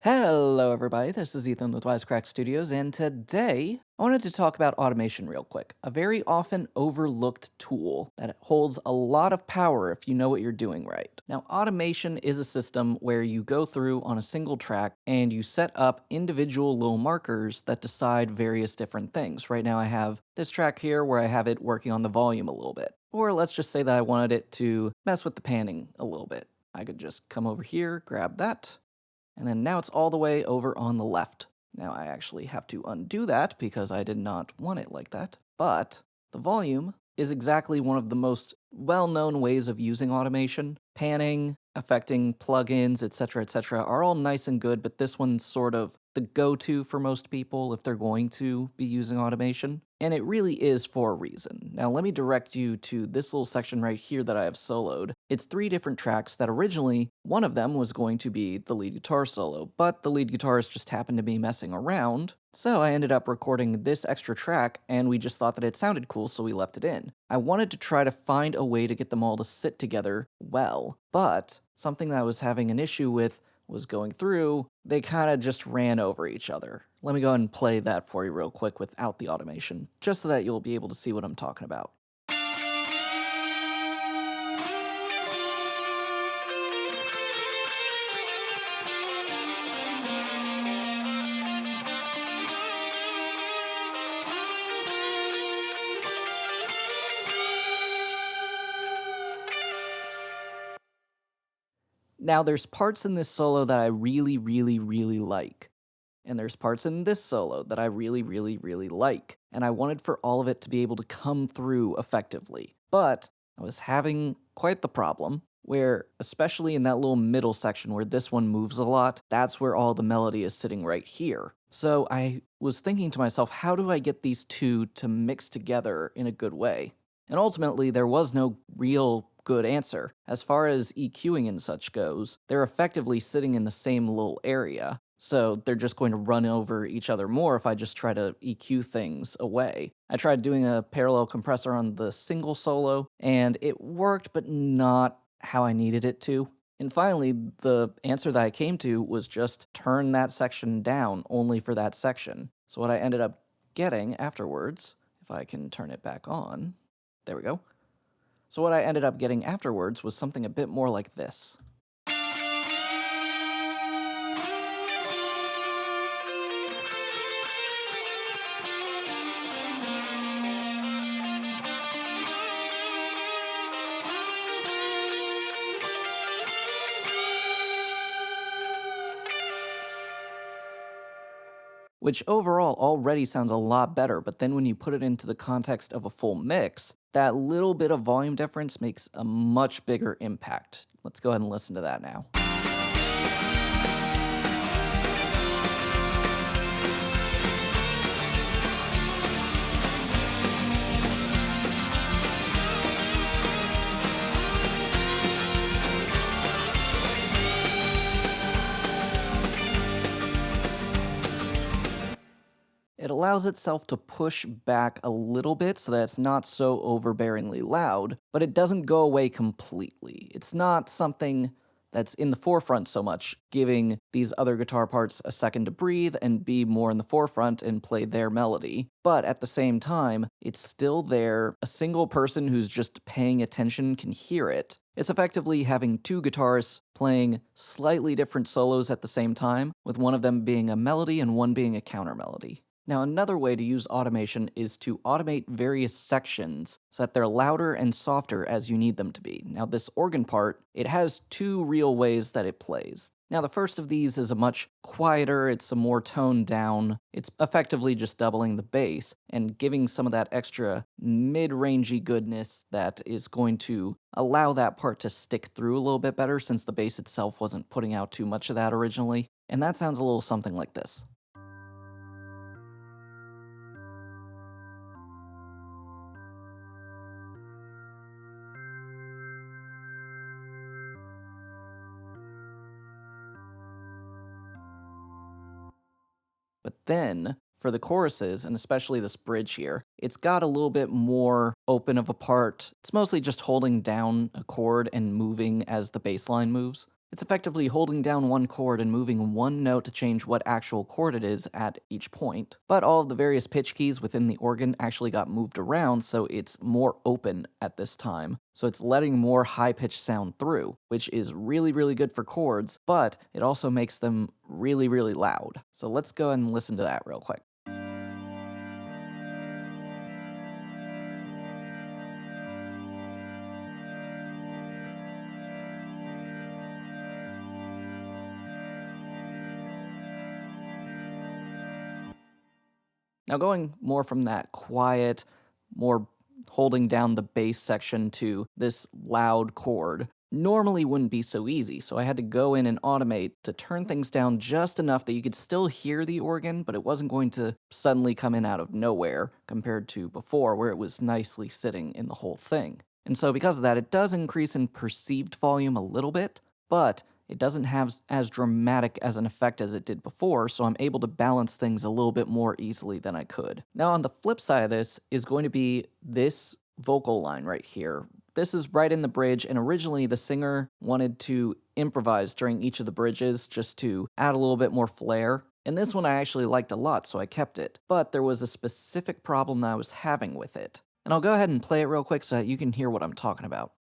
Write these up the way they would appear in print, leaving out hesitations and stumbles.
Hello, everybody. This is Ethan with WiseCrack Studios, and today I wanted to talk about automation real quick. A very often overlooked tool that holds a lot of power if you know what you're doing right. Now, automation is a system where you go through on a single track and you set up individual little markers that decide various different things. Right now, I have this track here where I have it working on the volume a little bit. Or let's just say that I wanted it to mess with the panning a little bit. I could just come over here, grab that. And then now it's all the way over on the left. Now I actually have to undo that because I did not want it like that. But the volume is exactly one of the most well-known ways of using automation. Panning, affecting plugins, etc., are all nice and good, but this one's sort of the go-to for most people if they're going to be using automation. And it really is for a reason. Now let me direct you to this little section right here that I have soloed. It's 3 different tracks that originally, one of them was going to be the lead guitar solo, but the lead guitarist just happened to be messing around, so I ended up recording this extra track, and we just thought that it sounded cool, so we left it in. I wanted to try to find a way to get them all to sit together well, but something that I was having an issue with was going through, they kind of just ran over each other. Let me go ahead and play that for you real quick without the automation, just so that you'll be able to see what I'm talking about. Now, there's parts in this solo that I really like. And there's parts in this solo that I really like. And I wanted for all of it to be able to come through effectively. But I was having quite the problem where, especially in that little middle section where this one moves a lot, that's where all the melody is sitting right here. So I was thinking to myself, how do I get these two to mix together in a good way? And ultimately, there was no real good answer. As far as EQing and such goes, they're effectively sitting in the same little area, so they're just going to run over each other more if I just try to EQ things away. I tried doing a parallel compressor on the single solo, and it worked, but not how I needed it to. And finally, the answer that I came to was just turn that section down only for that section. So what I ended up getting afterwards, if I can turn it back on, there we go. So what I ended up getting afterwards was something a bit more like this. Which overall already sounds a lot better, but then when you put it into the context of a full mix, that little bit of volume difference makes a much bigger impact. Let's go ahead and listen to that now. It allows itself to push back a little bit so that it's not so overbearingly loud, but it doesn't go away completely. It's not something that's in the forefront so much, giving these other guitar parts a second to breathe and be more in the forefront and play their melody. But at the same time, it's still there. A single person who's just paying attention can hear it. It's effectively having 2 guitarists playing slightly different solos at the same time, with one of them being a melody and one being a counter melody. Now, another way to use automation is to automate various sections so that they're louder and softer as you need them to be. Now, this organ part, it has 2 real ways that it plays. Now, the first of these is a much quieter, it's a more toned down, it's effectively just doubling the bass and giving some of that extra mid-rangey goodness that is going to allow that part to stick through a little bit better since the bass itself wasn't putting out too much of that originally. And that sounds a little something like this. But then, for the choruses, and especially this bridge here, it's got a little bit more open of a part. It's mostly just holding down a chord and moving as the bass line moves. It's effectively holding down one chord and moving one note to change what actual chord it is at each point. But all of the various pitch keys within the organ actually got moved around, so it's more open at this time. So it's letting more high-pitched sound through, which is really, really good for chords, but it also makes them really, really loud. So let's go and listen to that real quick. Now going more from that quiet, more holding down the bass section to this loud chord normally wouldn't be so easy, so I had to go in and automate to turn things down just enough that you could still hear the organ, but it wasn't going to suddenly come in out of nowhere compared to before where it was nicely sitting in the whole thing. And so because of that, it does increase in perceived volume a little bit, but it doesn't have as dramatic as an effect as it did before, so I'm able to balance things a little bit more easily than I could. Now on the flip side of this is going to be this vocal line right here. This is right in the bridge, and originally the singer wanted to improvise during each of the bridges just to add a little bit more flair. And this one I actually liked a lot, so I kept it. But there was a specific problem that I was having with it. And I'll go ahead and play it real quick so that you can hear what I'm talking about.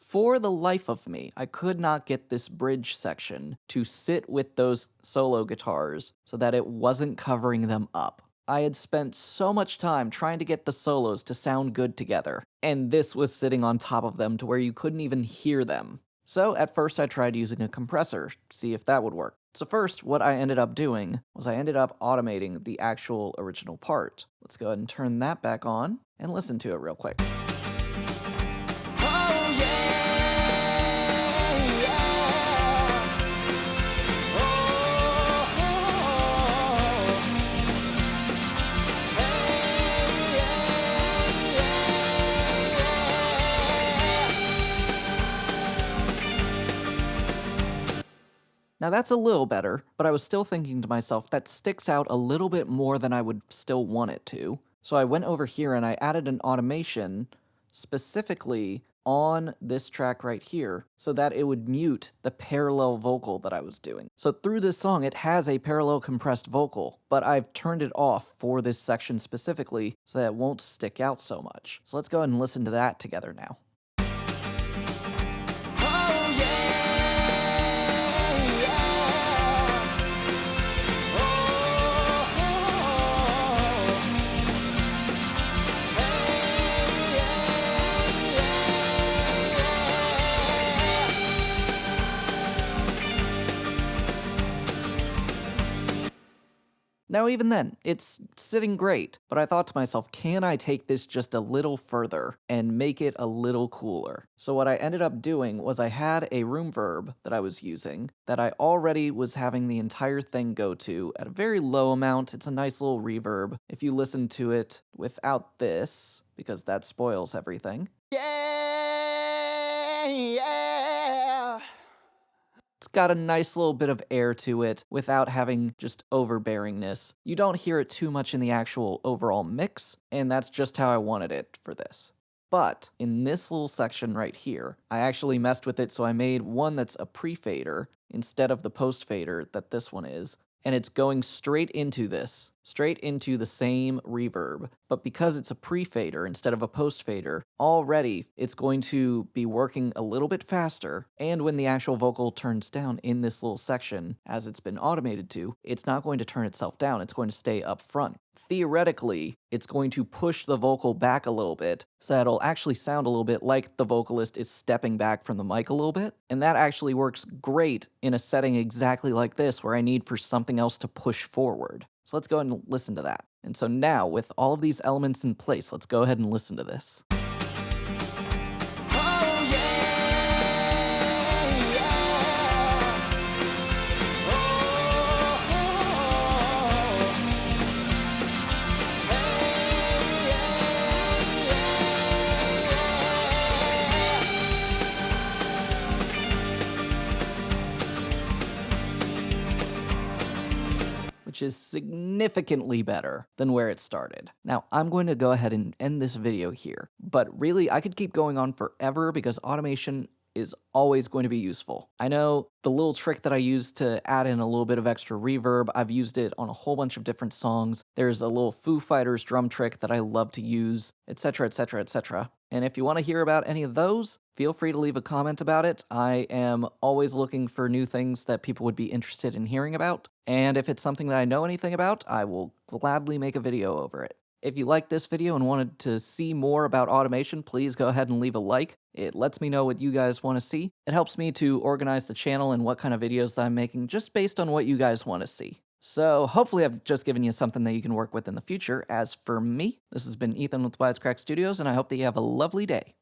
For the life of me, I could not get this bridge section to sit with those solo guitars so that it wasn't covering them up. I had spent so much time trying to get the solos to sound good together, and this was sitting on top of them to where you couldn't even hear them. So at first I tried using a compressor, to see if that would work. So first, what I ended up doing was I ended up automating the actual original part. Let's go ahead and turn that back on and listen to it real quick. Now that's a little better, but I was still thinking to myself that sticks out a little bit more than I would still want it to. So I went over here and I added an automation specifically on this track right here so that it would mute the parallel vocal that I was doing. So through this song it has a parallel compressed vocal, but I've turned it off for this section specifically so that it won't stick out so much. So let's go ahead and listen to that together now. Now even then, it's sitting great, but I thought to myself, can I take this just a little further and make it a little cooler? So what I ended up doing was I had a room verb that I was using that I already was having the entire thing go to at a very low amount. It's a nice little reverb. If you listen to it without this, because that spoils everything. It's got a nice little bit of air to it without having just overbearingness. You don't hear it too much in the actual overall mix, and that's just how I wanted it for this. But in this little section right here, I actually messed with it, so I made one that's a pre-fader instead of the post-fader that this one is, and it's going straight into this, straight into the same reverb. But because it's a pre-fader instead of a post-fader, already it's going to be working a little bit faster, and when the actual vocal turns down in this little section, as it's been automated to, it's not going to turn itself down, it's going to stay up front. Theoretically, it's going to push the vocal back a little bit, so that it'll actually sound a little bit like the vocalist is stepping back from the mic a little bit, and that actually works great in a setting exactly like this, where I need for something else to push forward. So let's go ahead and listen to that. And so now, with all of these elements in place, let's go ahead and listen to this. which is significantly better than where it started. Now, I'm going to go ahead and end this video here, but really, I could keep going on forever because automation is always going to be useful. I know the little trick that I used to add in a little bit of extra reverb, I've used it on a whole bunch of different songs. There's a little Foo Fighters drum trick that I love to use, etc., etc., etc. And if you want to hear about any of those, feel free to leave a comment about it. I am always looking for new things that people would be interested in hearing about. And if it's something that I know anything about, I will gladly make a video over it. If you liked this video and wanted to see more about automation, please go ahead and leave a like. It lets me know what you guys want to see. It helps me to organize the channel and what kind of videos I'm making just based on what you guys want to see. So hopefully I've just given you something that you can work with in the future. As for me, this has been Ethan with WiseCrack Studios, and I hope that you have a lovely day.